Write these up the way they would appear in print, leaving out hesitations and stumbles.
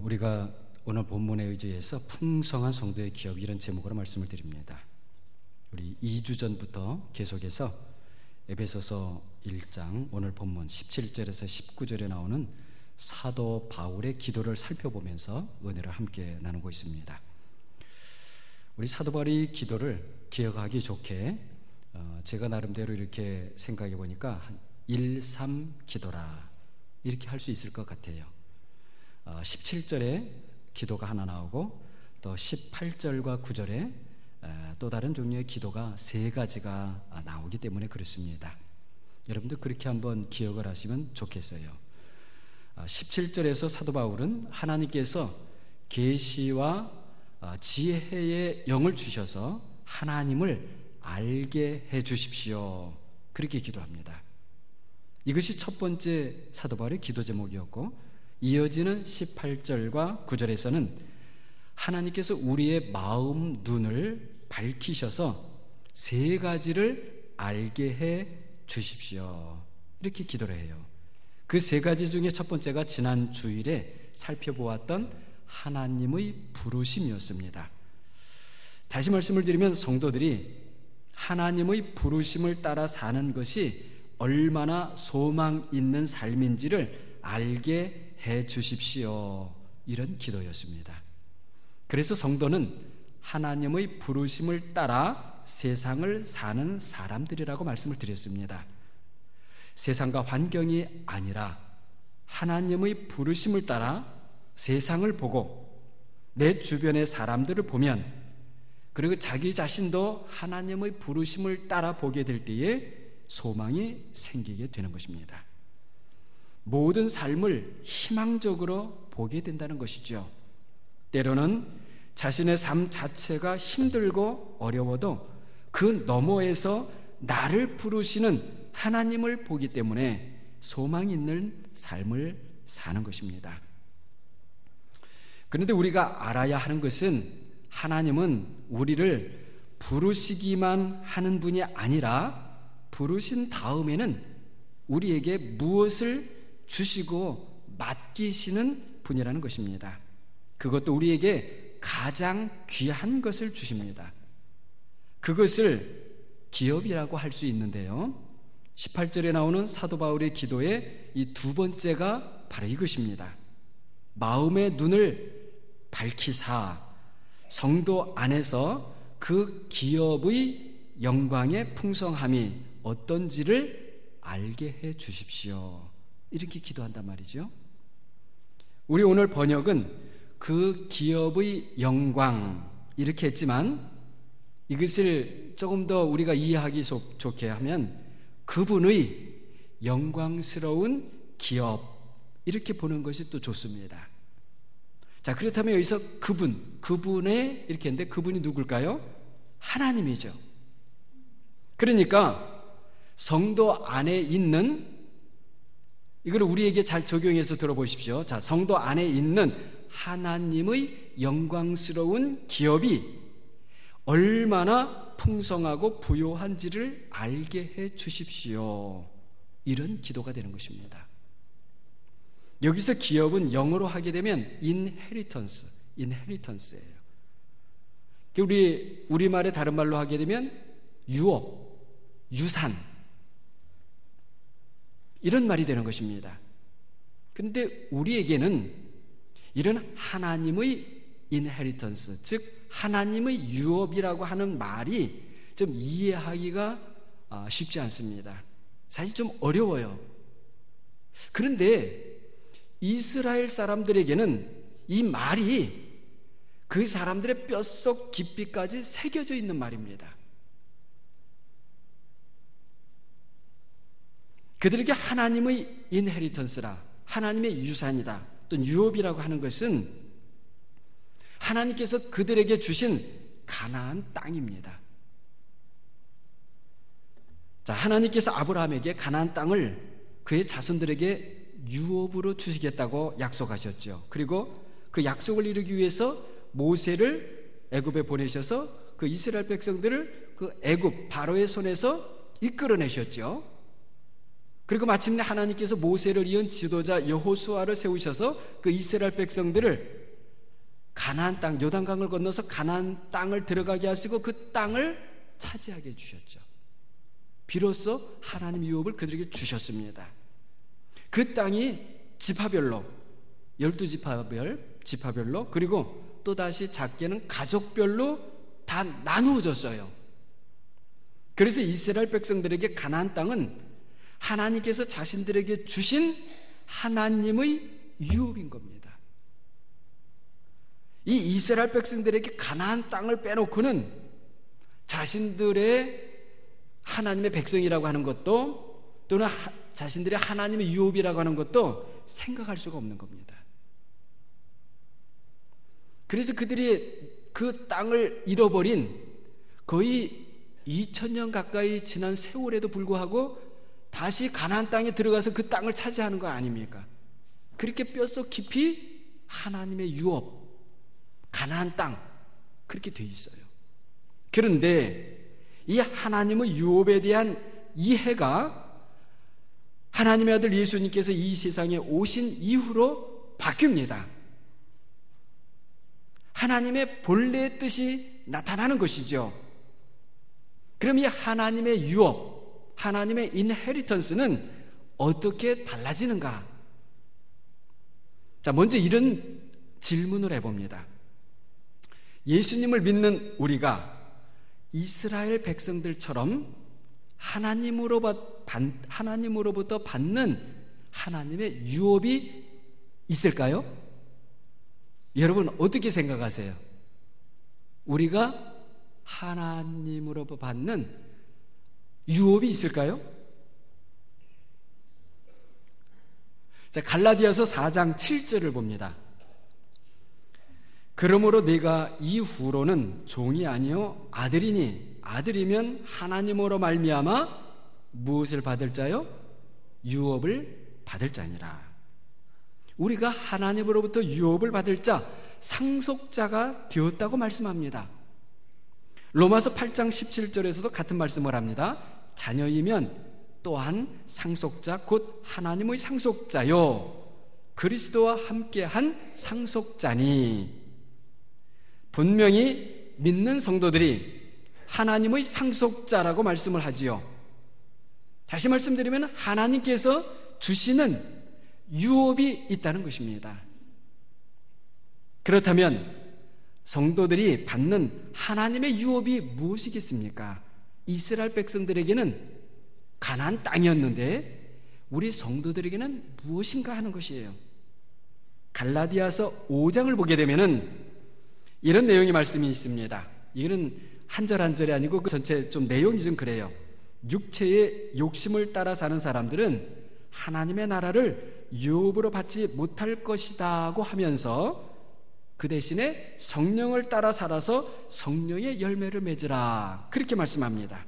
우리가 오늘 본문에 의지해서 풍성한 성도의 기업, 이런 제목으로 말씀을 드립니다. 우리 2주 전부터 계속해서 에베소서 1장 오늘 본문 17절에서 19절에 나오는 사도 바울의 기도를 살펴보면서 은혜를 함께 나누고 있습니다. 우리 사도 바울의 기도를 기억하기 좋게 제가 나름대로 이렇게 생각해 보니까 1-3 기도라 이렇게 할 수 있을 것 같아요. 17절에 기도가 하나 나오고 또 18절과 9절에 또 다른 종류의 기도가 3가지가 나오기 때문에 그렇습니다. 여러분들 그렇게 한번 기억을 하시면 좋겠어요. 17절에서 사도 바울은 하나님께서 계시와 지혜의 영을 주셔서 하나님을 알게 해 주십시오, 그렇게 기도합니다. 이것이 첫 번째 사도 바울의 기도 제목이었고, 이어지는 18절과 9절에서는 하나님께서 우리의 마음 눈을 밝히셔서 3가지를 알게 해 주십시오, 이렇게 기도를 해요. 그 3가지 중에 첫 번째가 지난 주일에 살펴보았던 하나님의 부르심이었습니다. 다시 말씀을 드리면 성도들이 하나님의 부르심을 따라 사는 것이 얼마나 소망 있는 삶인지를 알게 해 주십시오, 이런 기도였습니다. 그래서 성도는 하나님의 부르심을 따라 세상을 사는 사람들이라고 말씀을 드렸습니다. 세상과 환경이 아니라 하나님의 부르심을 따라 세상을 보고 내 주변의 사람들을 보면, 그리고 자기 자신도 하나님의 부르심을 따라 보게 될 때에 소망이 생기게 되는 것입니다. 모든 삶을 희망적으로 보게 된다는 것이죠. 때로는 자신의 삶 자체가 힘들고 어려워도 그 너머에서 나를 부르시는 하나님을 보기 때문에 소망이 있는 삶을 사는 것입니다. 그런데 우리가 알아야 하는 것은 하나님은 우리를 부르시기만 하는 분이 아니라 부르신 다음에는 우리에게 무엇을 주시고 맡기시는 분이라는 것입니다. 그것도 우리에게 가장 귀한 것을 주십니다. 그것을 기업이라고 할 수 있는데요, 18절에 나오는 사도 바울의 기도의 이 2번째가 바로 이것입니다. 마음의 눈을 밝히사 성도 안에서 그 기업의 영광의 풍성함이 어떤지를 알게 해 주십시오, 이렇게 기도한단 말이죠. 우리 오늘 번역은 그 기업의 영광 이렇게 했지만, 이것을 조금 더 우리가 이해하기 좋게 하면 그분의 영광스러운 기업, 이렇게 보는 것이 또 좋습니다. 자, 그렇다면 여기서 그분의 이렇게 했는데 그분이 누굴까요? 하나님이죠. 그러니까 성도 안에 있는, 이걸 우리에게 잘 적용해서 들어보십시오. 자, 성도 안에 있는 하나님의 영광스러운 기업이 얼마나 풍성하고 부요한지를 알게 해 주십시오, 이런 기도가 되는 것입니다. 여기서 기업은 영어로 하게 되면 inheritance예요. 우리말의 다른 말로 하게 되면 유업, 유산, 이런 말이 되는 것입니다. 그런데 우리에게는 이런 하나님의 inheritance, 즉 하나님의 유업이라고 하는 말이 좀 이해하기가 쉽지 않습니다. 사실 좀 어려워요. 그런데 이스라엘 사람들에게는 이 말이 그 사람들의 뼛속 깊이까지 새겨져 있는 말입니다. 그들에게 하나님의 인헤리턴스라, 하나님의 유산이다, 또 유업이라고 하는 것은 하나님께서 그들에게 주신 가나안 땅입니다. 자, 하나님께서 아브라함에게 가나안 땅을 그의 자손들에게 유업으로 주시겠다고 약속하셨죠. 그리고 그 약속을 이루기 위해서 모세를 애굽에 보내셔서 그 이스라엘 백성들을 그 애굽 바로의 손에서 이끌어내셨죠. 그리고 마침내 하나님께서 모세를 이은 지도자 여호수아를 세우셔서 그 이스라엘 백성들을 가나안 땅, 요단강을 건너서 가나안 땅을 들어가게 하시고 그 땅을 차지하게 해주셨죠. 비로소 하나님 유업을 그들에게 주셨습니다. 그 땅이 지파별로 12지파별로 그리고 또다시 작게는 가족별로 다 나누어졌어요. 그래서 이스라엘 백성들에게 가나안 땅은 하나님께서 자신들에게 주신 하나님의 유업인 겁니다. 이 이스라엘 백성들에게 가나안 땅을 빼놓고는 자신들의 하나님의 백성이라고 하는 것도 또는 자신들의 하나님의 유업이라고 하는 것도 생각할 수가 없는 겁니다. 그래서 그들이 그 땅을 잃어버린 거의 2000년 가까이 지난 세월에도 불구하고 다시 가나안 땅에 들어가서 그 땅을 차지하는 거 아닙니까? 그렇게 뼛속 깊이 하나님의 유업, 가나안 땅 그렇게 돼 있어요. 그런데 이 하나님의 유업에 대한 이해가 하나님의 아들 예수님께서 이 세상에 오신 이후로 바뀝니다. 하나님의 본래의 뜻이 나타나는 것이죠. 그럼 이 하나님의 유업, 하나님의 인헤리턴스는 어떻게 달라지는가? 자, 먼저 이런 질문을 해봅니다. 예수님을 믿는 우리가 이스라엘 백성들처럼 하나님으로부터 받는 하나님의 유업이 있을까요? 여러분 어떻게 생각하세요? 우리가 하나님으로부터 받는 유업이 있을까요? 자, 갈라디아서 4장 7절을 봅니다. 그러므로 네가 이후로는 종이 아니요 아들이니 아들이면 하나님으로 말미암아 무엇을 받을 자요? 유업을 받을 자니라. 우리가 하나님으로부터 유업을 받을 자, 상속자가 되었다고 말씀합니다. 로마서 8장 17절에서도 같은 말씀을 합니다. 자녀이면 또한 상속자 곧 하나님의 상속자요 그리스도와 함께한 상속자니. 분명히 믿는 성도들이 하나님의 상속자라고 말씀을 하지요. 다시 말씀드리면 하나님께서 주시는 유업이 있다는 것입니다. 그렇다면 성도들이 받는 하나님의 유업이 무엇이겠습니까? 이스라엘 백성들에게는 가나안 땅이었는데 우리 성도들에게는 무엇인가 하는 것이에요. 갈라디아서 5장을 보게 되면은 이런 내용의 말씀이 있습니다. 이거는 한 절 한 절이 아니고 그 전체 좀 내용이 좀 그래요. 육체의 욕심을 따라 사는 사람들은 하나님의 나라를 유업으로 받지 못할 것이다고 하면서 그 대신에 성령을 따라 살아서 성령의 열매를 맺으라 그렇게 말씀합니다.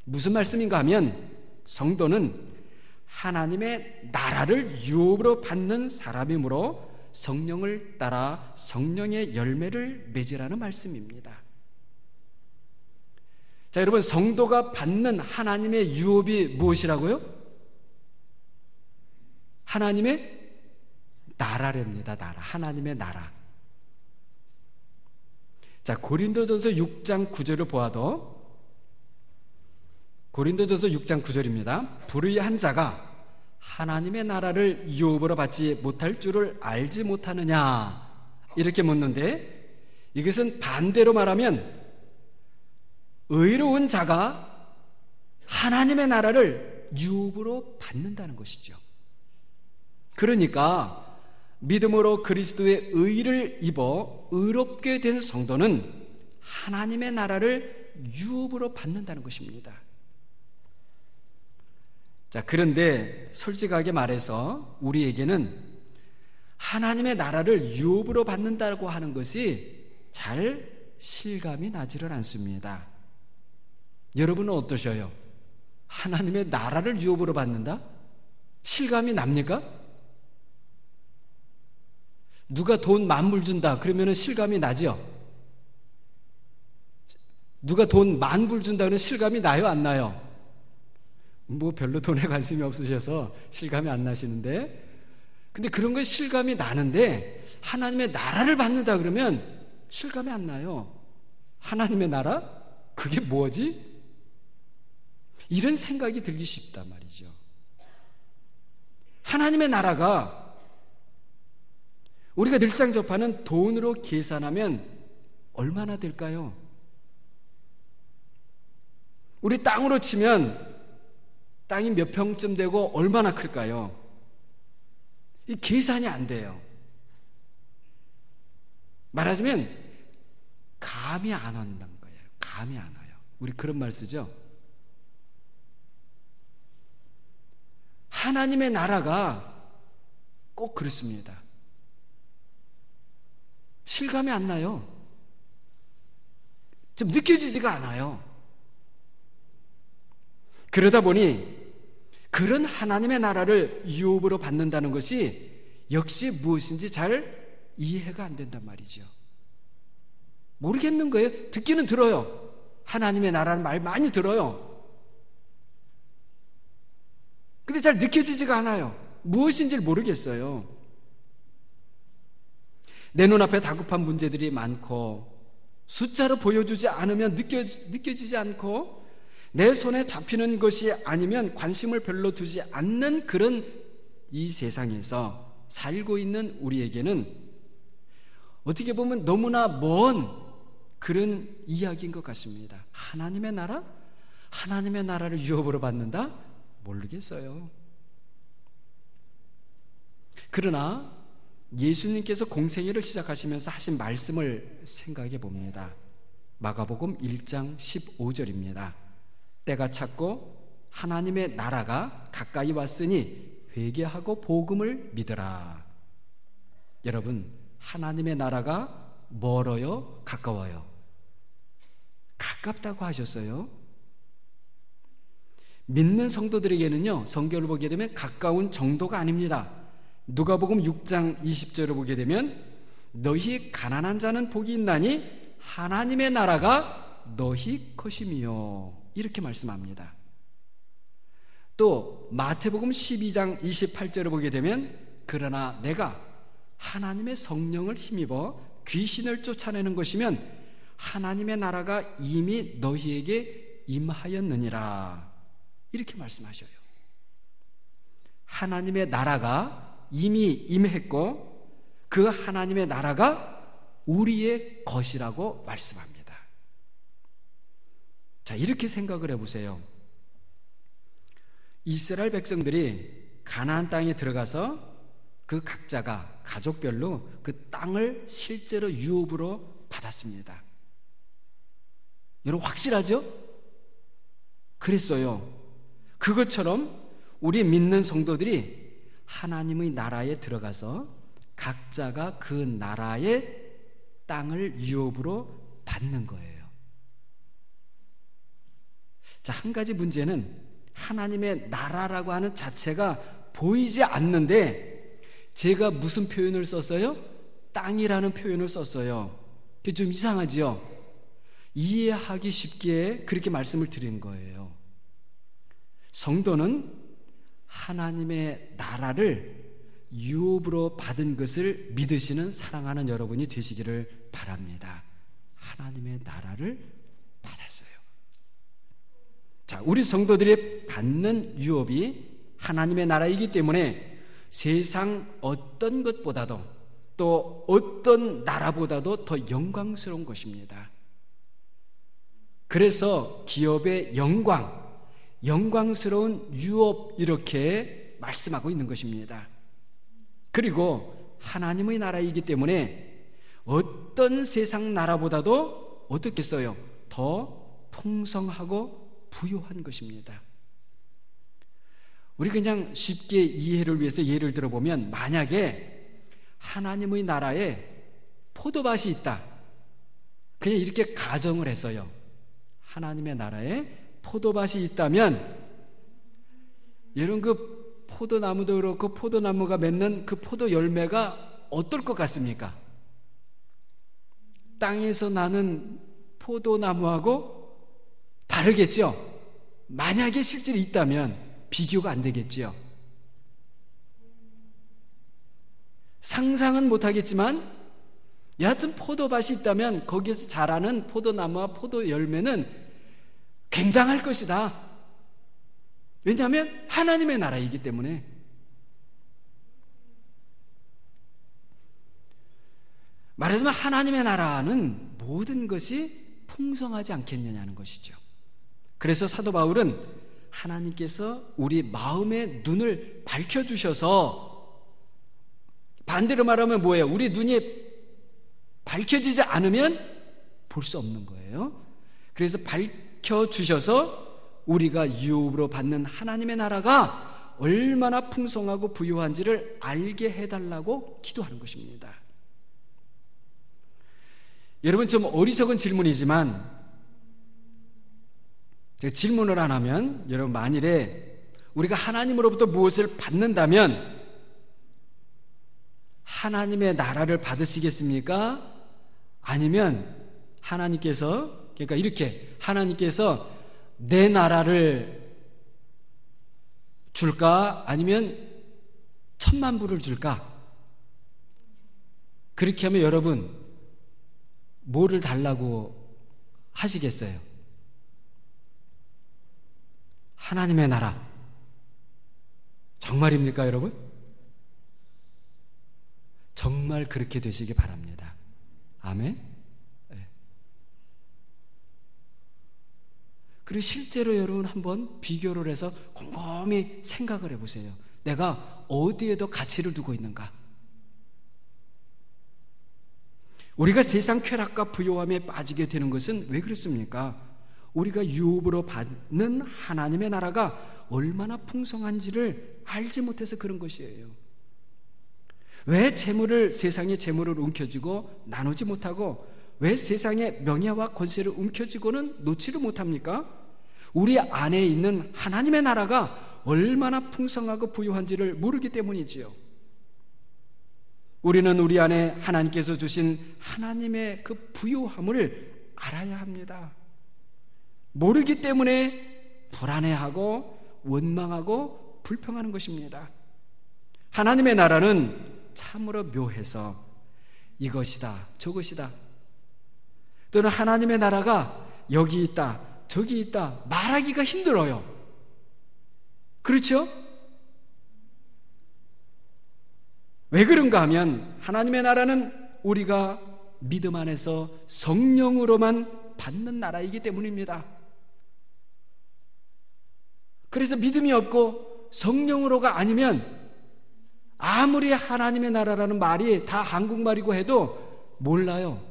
무슨 말씀인가 하면 성도는 하나님의 나라를 유업으로 받는 사람이므로 성령을 따라 성령의 열매를 맺으라는 말씀입니다. 자, 여러분 성도가 받는 하나님의 유업이 무엇이라고요? 하나님의 나라랍니다. 나라. 하나님의 나라. 자, 고린도전서 6장 9절을 보아도 고린도전서 6장 9절입니다. 불의한 자가 하나님의 나라를 유업으로 받지 못할 줄을 알지 못하느냐 이렇게 묻는데 이것은 반대로 말하면 의로운 자가 하나님의 나라를 유업으로 받는다는 것이죠. 그러니까 믿음으로 그리스도의 의를 입어 의롭게 된 성도는 하나님의 나라를 유업으로 받는다는 것입니다. 자, 그런데 솔직하게 말해서 우리에게는 하나님의 나라를 유업으로 받는다고 하는 것이 잘 실감이 나지를 않습니다. 여러분은 어떠셔요? 하나님의 나라를 유업으로 받는다? 실감이 납니까? 누가 돈 10,000불 준다 그러면 실감이 나죠? 누가 돈 10,000불 준다 그러면 실감이 나요 안 나요? 뭐 별로 돈에 관심이 없으셔서 실감이 안 나시는데, 근데 그런 건 실감이 나는데 하나님의 나라를 받는다 그러면 실감이 안 나요. 하나님의 나라? 그게 뭐지? 이런 생각이 들기 쉽단 말이죠. 하나님의 나라가 우리가 늘상 접하는 돈으로 계산하면 얼마나 될까요? 우리 땅으로 치면 땅이 몇 평쯤 되고 얼마나 클까요? 이 계산이 안 돼요. 말하자면 감이 안 온다는 거예요. 감이 안 와요. 우리 그런 말 쓰죠. 하나님의 나라가 꼭 그렇습니다. 실감이 안 나요. 좀 느껴지지가 않아요. 그러다 보니 그런 하나님의 나라를 유업으로 받는다는 것이 역시 무엇인지 잘 이해가 안 된단 말이죠. 모르겠는 거예요. 듣기는 들어요. 하나님의 나라는 말 많이 들어요. 근데 잘 느껴지지가 않아요. 무엇인지를 모르겠어요. 내 눈앞에 다급한 문제들이 많고 숫자로 보여주지 않으면 느껴지지 않고 내 손에 잡히는 것이 아니면 관심을 별로 두지 않는 그런 이 세상에서 살고 있는 우리에게는 어떻게 보면 너무나 먼 그런 이야기인 것 같습니다. 하나님의 나라? 하나님의 나라를 유업으로 받는다? 모르겠어요. 그러나 예수님께서 공생애를 시작하시면서 하신 말씀을 생각해 봅니다. 마가복음 1장 15절입니다. 때가 찼고 하나님의 나라가 가까이 왔으니 회개하고 복음을 믿으라. 여러분, 하나님의 나라가 멀어요? 가까워요? 가깝다고 하셨어요. 믿는 성도들에게는요, 성경을 보게 되면 가까운 정도가 아닙니다. 누가복음 6장 20절을 보게 되면 너희 가난한 자는 복이 있나니 하나님의 나라가 너희 것이며 이렇게 말씀합니다. 또 마태복음 12장 28절을 보게 되면 그러나 내가 하나님의 성령을 힘입어 귀신을 쫓아내는 것이면 하나님의 나라가 이미 너희에게 임하였느니라 이렇게 말씀하셔요. 하나님의 나라가 이미 임했고 그 하나님의 나라가 우리의 것이라고 말씀합니다. 자, 이렇게 생각을 해보세요. 이스라엘 백성들이 가나안 땅에 들어가서 그 각자가 가족별로 그 땅을 실제로 유업으로 받았습니다. 여러분 확실하죠? 그랬어요. 그것처럼 우리 믿는 성도들이 하나님의 나라에 들어가서 각자가 그 나라의 땅을 유업으로 받는 거예요. 자, 한 가지 문제는 하나님의 나라라고 하는 자체가 보이지 않는데 제가 무슨 표현을 썼어요? 땅이라는 표현을 썼어요. 그게 좀 이상하지요? 이해하기 쉽게 그렇게 말씀을 드린 거예요. 성도는 하나님의 나라를 유업으로 받은 것을 믿으시는 사랑하는 여러분이 되시기를 바랍니다. 하나님의 나라를 받았어요. 자, 우리 성도들이 받는 유업이 하나님의 나라이기 때문에 세상 어떤 것보다도 또 어떤 나라보다도 더 영광스러운 것입니다. 그래서 기업의 영광스러운 유업 이렇게 말씀하고 있는 것입니다. 그리고 하나님의 나라이기 때문에 어떤 세상 나라보다도 어떻겠어요? 더 풍성하고 부유한 것입니다. 우리 그냥 쉽게 이해를 위해서 예를 들어보면 만약에 하나님의 나라에 포도밭이 있다. 그냥 이렇게 가정을 했어요. 하나님의 나라에 포도밭이 있다면 여러분 그 포도나무도 그렇고 포도나무가 맺는 그 포도 열매가 어떨 것 같습니까? 땅에서 나는 포도나무하고 다르겠죠? 만약에 실제로 있다면 비교가 안 되겠지요. 상상은 못하겠지만 여하튼 포도밭이 있다면 거기에서 자라는 포도나무와 포도 열매는 굉장할 것이다. 왜냐하면 하나님의 나라이기 때문에. 말하자면 하나님의 나라는 모든 것이 풍성하지 않겠느냐는 것이죠. 그래서 사도 바울은 하나님께서 우리 마음의 눈을 밝혀주셔서, 반대로 말하면 뭐예요? 우리 눈이 밝혀지지 않으면 볼 수 없는 거예요. 그래서 밝혀주셔서 우리가 유업으로 받는 하나님의 나라가 얼마나 풍성하고 부유한지를 알게 해달라고 기도하는 것입니다. 여러분, 좀 어리석은 질문이지만 제가 질문을 안 하면, 여러분 만일에 우리가 하나님으로부터 무엇을 받는다면 하나님의 나라를 받으시겠습니까? 아니면 하나님께서, 그러니까 이렇게, 하나님께서 내 나라를 줄까? 아니면 1,000,000 불을 줄까? 그렇게 하면 여러분 뭐를 달라고 하시겠어요? 하나님의 나라. 정말입니까, 여러분? 정말 그렇게 되시기 바랍니다. 아멘. 네. 그리고 실제로 여러분 한번 비교를 해서 곰곰이 생각을 해보세요. 내가 어디에도 가치를 두고 있는가? 우리가 세상 쾌락과 부요함에 빠지게 되는 것은 왜 그렇습니까? 우리가 유업으로 받는 하나님의 나라가 얼마나 풍성한지를 알지 못해서 그런 것이에요. 왜 세상의 재물을 움켜쥐고 나누지 못하고, 왜 세상의 명예와 권세를 움켜쥐고는 놓지를 못합니까? 우리 안에 있는 하나님의 나라가 얼마나 풍성하고 부유한지를 모르기 때문이지요. 우리는 우리 안에 하나님께서 주신 하나님의 그 부유함을 알아야 합니다. 모르기 때문에 불안해하고 원망하고 불평하는 것입니다. 하나님의 나라는 참으로 묘해서 이것이다 저것이다, 또는 하나님의 나라가 여기 있다 저기 있다 말하기가 힘들어요. 그렇죠? 왜 그런가 하면 하나님의 나라는 우리가 믿음 안에서 성령으로만 받는 나라이기 때문입니다. 그래서 믿음이 없고 성령으로가 아니면 아무리 하나님의 나라라는 말이 다 한국말이고 해도 몰라요.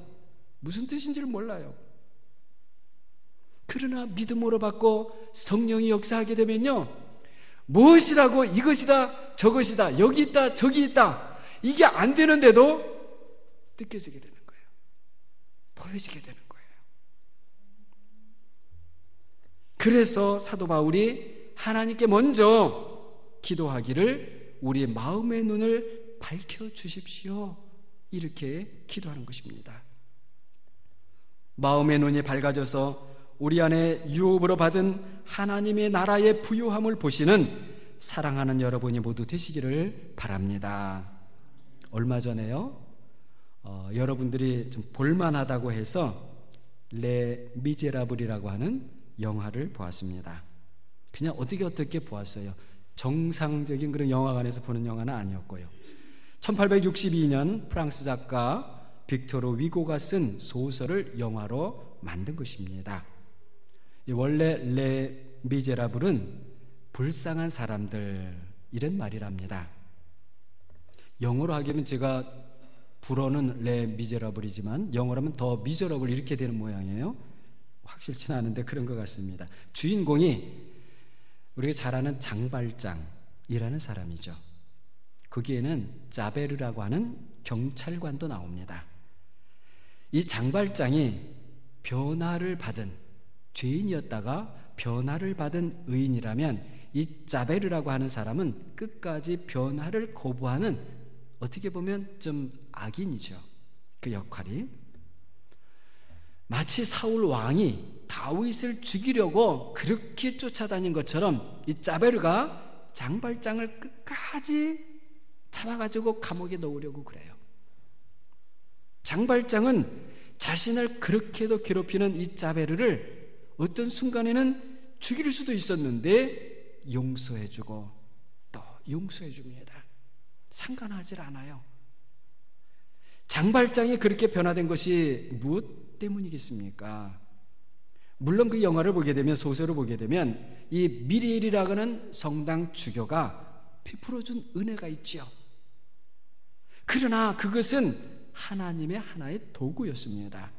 무슨 뜻인지를 몰라요. 그러나 믿음으로 받고 성령이 역사하게 되면요, 무엇이라고 이것이다 저것이다 여기 있다 저기 있다 이게 안 되는데도 느껴지게 되는 거예요. 보여지게 되는 거예요. 그래서 사도 바울이 하나님께 먼저 기도하기를 우리의 마음의 눈을 밝혀주십시오, 이렇게 기도하는 것입니다. 마음의 눈이 밝아져서 우리 안에 유업으로 받은 하나님의 나라의 부유함을 보시는 사랑하는 여러분이 모두 되시기를 바랍니다. 얼마 전에요, 여러분들이 좀 볼만하다고 해서 레 미제라블이라고 하는 영화를 보았습니다. 그냥 어떻게 보았어요. 정상적인 그런 영화관에서 보는 영화는 아니었고요. 1862년 프랑스 작가 빅토르 위고가 쓴 소설을 영화로 만든 것입니다. 원래 레 미제라블은 불쌍한 사람들, 이런 말이랍니다. 영어로 하기에는 제가 불어는 레 미제라블이지만 영어로 하면 더 미저러블 이렇게 되는 모양이에요. 확실치는 않은데 그런 것 같습니다. 주인공이 우리가 잘 아는 장발장이라는 사람이죠. 거기에는 자베르라고 하는 경찰관도 나옵니다. 이 장발장이 변화를 받은 죄인이었다가 변화를 받은 의인이라면, 이 자베르라고 하는 사람은 끝까지 변화를 거부하는, 어떻게 보면 좀 악인이죠. 그 역할이 마치 사울 왕이 다윗을 죽이려고 그렇게 쫓아다닌 것처럼 이 자베르가 장발장을 끝까지 잡아가지고 감옥에 넣으려고 그래요. 장발장은 자신을 그렇게도 괴롭히는 이 자베르를 어떤 순간에는 죽일 수도 있었는데 용서해주고 또 용서해줍니다. 상관하지 않아요. 장발장이 그렇게 변화된 것이 무엇 때문이겠습니까? 물론 그 영화를 보게 되면, 소설을 보게 되면 이 미리엘이라고 하는 성당 주교가 베풀어준 은혜가 있지요. 그러나 그것은 하나님의 하나의 도구였습니다.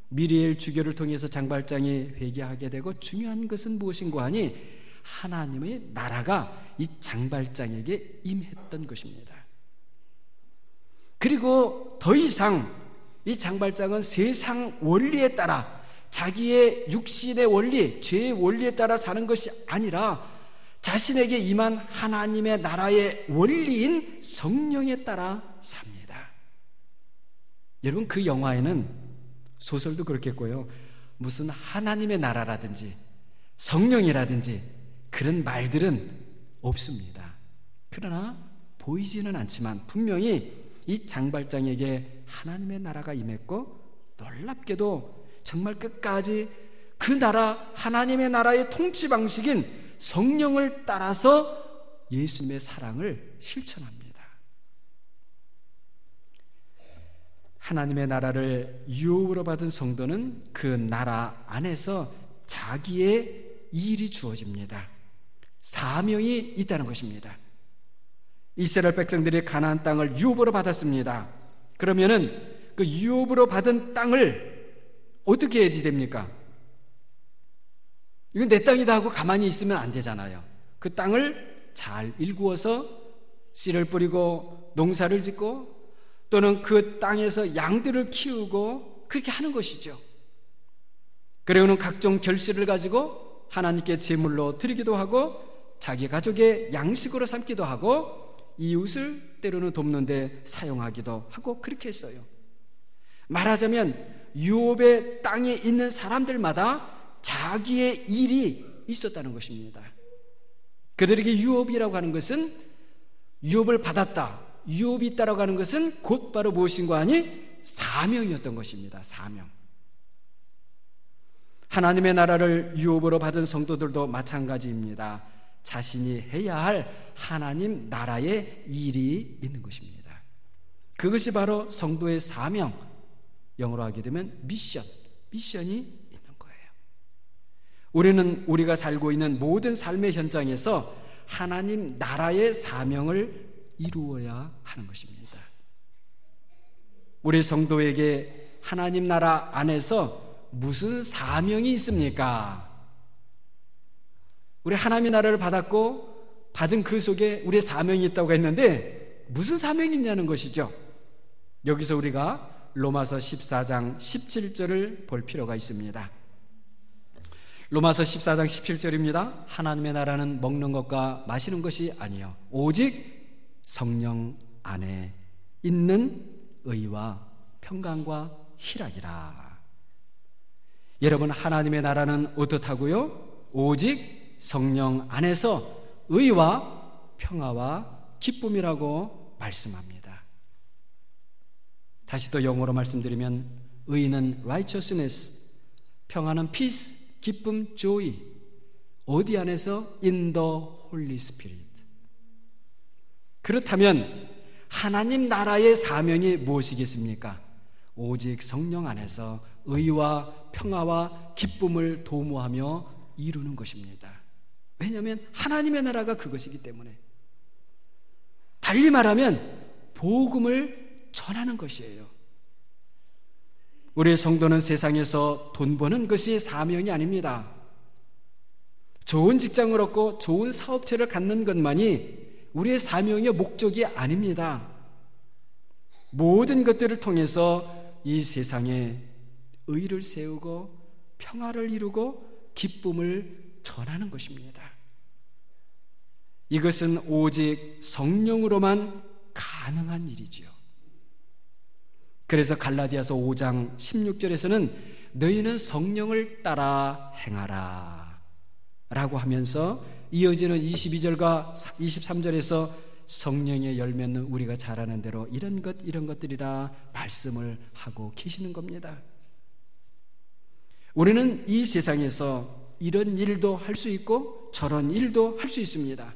미리엘 주교를 통해서 장발장이 회개하게 되고, 중요한 것은 무엇인고 하니 하나님의 나라가 이 장발장에게 임했던 것입니다. 그리고 더 이상 이 장발장은 세상 원리에 따라, 자기의 육신의 원리, 죄의 원리에 따라 사는 것이 아니라 자신에게 임한 하나님의 나라의 원리인 성령에 따라 삽니다. 여러분, 그 영화에는, 소설도 그렇겠고요, 무슨 하나님의 나라라든지 성령이라든지 그런 말들은 없습니다. 그러나 보이지는 않지만 분명히 이 장발장에게 하나님의 나라가 임했고, 놀랍게도 정말 끝까지 그 나라, 하나님의 나라의 통치 방식인 성령을 따라서 예수님의 사랑을 실천합니다. 하나님의 나라를 유업으로 받은 성도는 그 나라 안에서 자기의 일이 주어집니다. 사명이 있다는 것입니다. 이스라엘 백성들이 가나안 땅을 유업으로 받았습니다. 그러면은 그 유업으로 받은 땅을 어떻게 해야 됩니까? 이건 내 땅이다 하고 가만히 있으면 안 되잖아요. 그 땅을 잘 일구어서 씨를 뿌리고 농사를 짓고, 또는 그 땅에서 양들을 키우고 그렇게 하는 것이죠. 그리고는 각종 결실을 가지고 하나님께 제물로 드리기도 하고, 자기 가족의 양식으로 삼기도 하고, 이웃을 때로는 돕는 데 사용하기도 하고 그렇게 했어요. 말하자면 유업의 땅에 있는 사람들마다 자기의 일이 있었다는 것입니다. 그들에게 유업이라고 하는 것은, 유업을 받았다, 유업이 있다라고 하는 것은 곧바로 무엇인가 하니 사명이었던 것입니다. 사명. 하나님의 나라를 유업으로 받은 성도들도 마찬가지입니다. 자신이 해야 할 하나님 나라의 일이 있는 것입니다. 그것이 바로 성도의 사명, 영어로 하게 되면 미션이 있는 거예요. 우리는 우리가 살고 있는 모든 삶의 현장에서 하나님 나라의 사명을 이루어야 하는 것입니다. 우리 성도에게 하나님 나라 안에서 무슨 사명이 있습니까? 우리 하나님의 나라를 받았고, 받은 그 속에 우리의 사명이 있다고 했는데 무슨 사명이 있냐는 것이죠. 여기서 우리가 로마서 14장 17절을 볼 필요가 있습니다. 로마서 14장 17절입니다. 하나님의 나라는 먹는 것과 마시는 것이 아니요 오직 성령 안에 있는 의와 평강과 희락이라. 여러분, 하나님의 나라는 어떻다고요? 오직 성령 안에서 의와 평화와 기쁨이라고 말씀합니다. 다시 또 영어로 말씀드리면, 의는 righteousness, 평화는 peace, 기쁨 joy. 어디 안에서? in the Holy Spirit. 그렇다면 하나님 나라의 사명이 무엇이겠습니까? 오직 성령 안에서 의와 평화와 기쁨을 도모하며 이루는 것입니다. 왜냐하면 하나님의 나라가 그것이기 때문에. 달리 말하면 복음을 전하는 것이에요. 우리 성도는 세상에서 돈 버는 것이 사명이 아닙니다. 좋은 직장을 얻고 좋은 사업체를 갖는 것만이 우리의 사명의 목적이 아닙니다. 모든 것들을 통해서 이 세상에 의를 세우고 평화를 이루고 기쁨을 전하는 것입니다. 이것은 오직 성령으로만 가능한 일이지요. 그래서 갈라디아서 5장 16절에서는 너희는 성령을 따라 행하라 라고 하면서 이어지는 22절과 23절에서 성령의 열매는 우리가 잘 아는 대로 이런 것들이라 말씀을 하고 계시는 겁니다. 우리는 이 세상에서 이런 일도 할 수 있고 저런 일도 할 수 있습니다.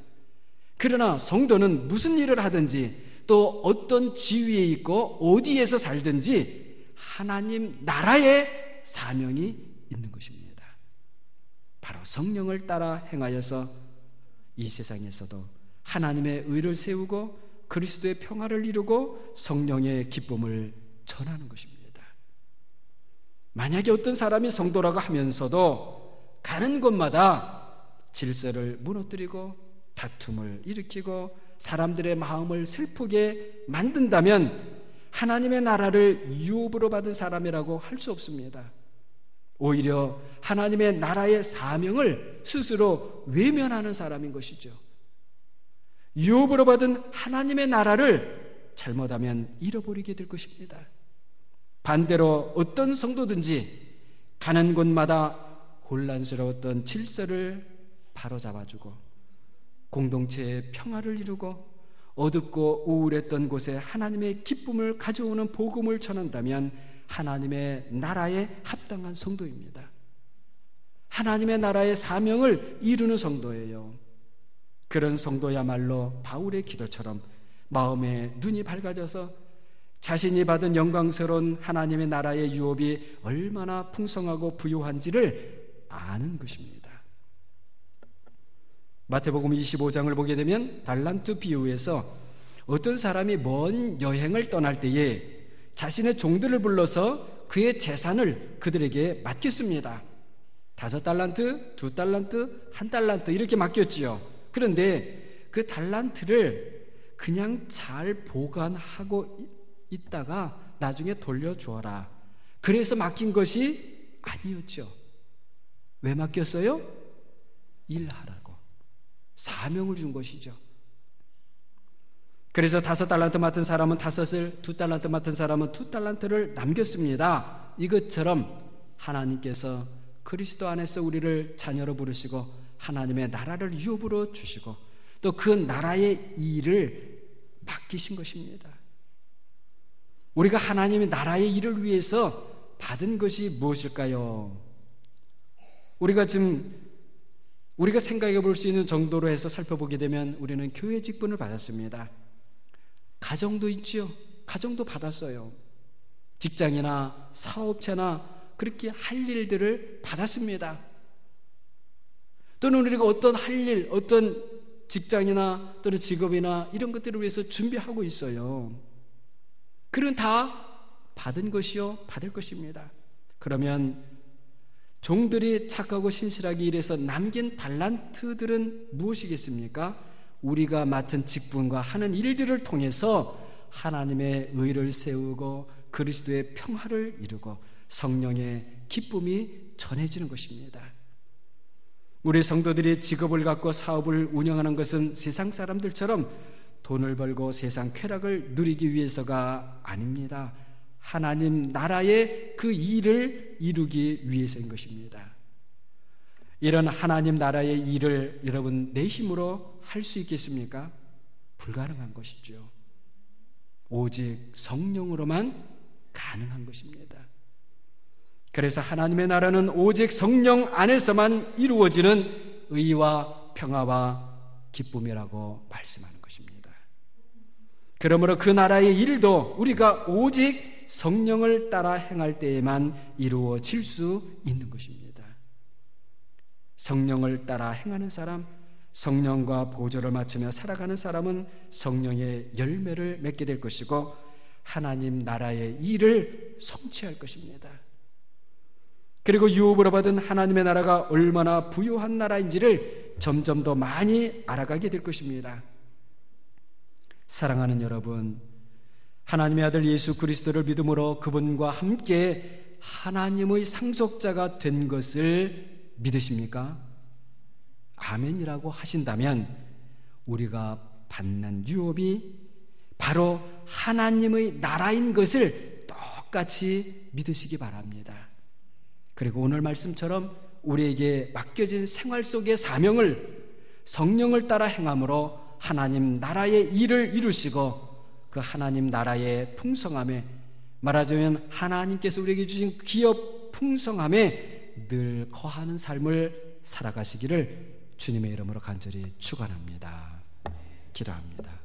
그러나 성도는 무슨 일을 하든지 또 어떤 지위에 있고 어디에서 살든지 하나님 나라의 사명이 있는 것입니다. 바로 성령을 따라 행하여서 이 세상에서도 하나님의 의를 세우고 그리스도의 평화를 이루고 성령의 기쁨을 전하는 것입니다. 만약에 어떤 사람이 성도라고 하면서도 가는 곳마다 질서를 무너뜨리고 다툼을 일으키고 사람들의 마음을 슬프게 만든다면 하나님의 나라를 유업으로 받은 사람이라고 할 수 없습니다. 오히려 하나님의 나라의 사명을 스스로 외면하는 사람인 것이죠. 유업으로 받은 하나님의 나라를 잘못하면 잃어버리게 될 것입니다. 반대로 어떤 성도든지 가는 곳마다 혼란스러웠던 질서를 바로잡아주고 공동체의 평화를 이루고 어둡고 우울했던 곳에 하나님의 기쁨을 가져오는 복음을 전한다면 하나님의 나라에 합당한 성도입니다. 하나님의 나라의 사명을 이루는 성도예요. 그런 성도야말로 바울의 기도처럼 마음에 눈이 밝아져서 자신이 받은 영광스러운 하나님의 나라의 유업이 얼마나 풍성하고 부유한지를 아는 것입니다. 마태복음 25장을 보게 되면 달란트 비유에서 어떤 사람이 먼 여행을 떠날 때에 자신의 종들을 불러서 그의 재산을 그들에게 맡겼습니다. 5달란트, 2달란트, 1달란트 이렇게 맡겼지요. 그런데 그 달란트를 그냥 잘 보관하고 있다가 나중에 돌려주어라. 그래서 맡긴 것이 아니었죠. 왜 맡겼어요? 일하라고. 사명을 준 것이죠. 그래서 5달란트 맡은 사람은 5을, 2달란트 맡은 사람은 2달란트를 남겼습니다. 이것처럼 하나님께서 그리스도 안에서 우리를 자녀로 부르시고 하나님의 나라를 유업으로 주시고 또 그 나라의 일을 맡기신 것입니다. 우리가 하나님의 나라의 일을 위해서 받은 것이 무엇일까요? 우리가 생각해 볼 수 있는 정도로 해서 살펴보게 되면 우리는 교회 직분을 받았습니다. 가정도 있죠. 가정도 받았어요. 직장이나 사업체나 그렇게 할 일들을 받았습니다. 또는 우리가 어떤 할 일, 어떤 직장이나 또는 직업이나 이런 것들을 위해서 준비하고 있어요. 그건 다 받은 것이요, 받을 것입니다. 그러면 종들이 착하고 신실하게 일해서 남긴 달란트들은 무엇이겠습니까? 우리가 맡은 직분과 하는 일들을 통해서 하나님의 의를 세우고 그리스도의 평화를 이루고 성령의 기쁨이 전해지는 것입니다. 우리 성도들이 직업을 갖고 사업을 운영하는 것은 세상 사람들처럼 돈을 벌고 세상 쾌락을 누리기 위해서가 아닙니다. 하나님 나라의 그 일을 이루기 위해서인 것입니다. 이런 하나님 나라의 일을 여러분 내 힘으로 할 수 있겠습니까? 불가능한 것이죠. 오직 성령으로만 가능한 것입니다. 그래서 하나님의 나라는 오직 성령 안에서만 이루어지는 의와 평화와 기쁨이라고 말씀하는 것입니다. 그러므로 그 나라의 일도 우리가 오직 성령을 따라 행할 때에만 이루어질 수 있는 것입니다. 성령을 따라 행하는 사람, 성령과 보조를 맞추며 살아가는 사람은 성령의 열매를 맺게 될 것이고 하나님 나라의 일을 성취할 것입니다. 그리고 유업으로 받은 하나님의 나라가 얼마나 부유한 나라인지를 점점 더 많이 알아가게 될 것입니다. 사랑하는 여러분, 하나님의 아들 예수 그리스도를 믿음으로 그분과 함께 하나님의 상속자가 된 것을 믿으십니까? 아멘이라고 하신다면 우리가 받는 유업이 바로 하나님의 나라인 것을 똑같이 믿으시기 바랍니다. 그리고 오늘 말씀처럼 우리에게 맡겨진 생활 속의 사명을 성령을 따라 행함으로 하나님 나라의 일을 이루시고 그 하나님 나라의 풍성함에, 말하자면 하나님께서 우리에게 주신 기업 풍성함에 늘 거하는 삶을 살아가시기를 주님의 이름으로 간절히 축원합니다. 기도합니다.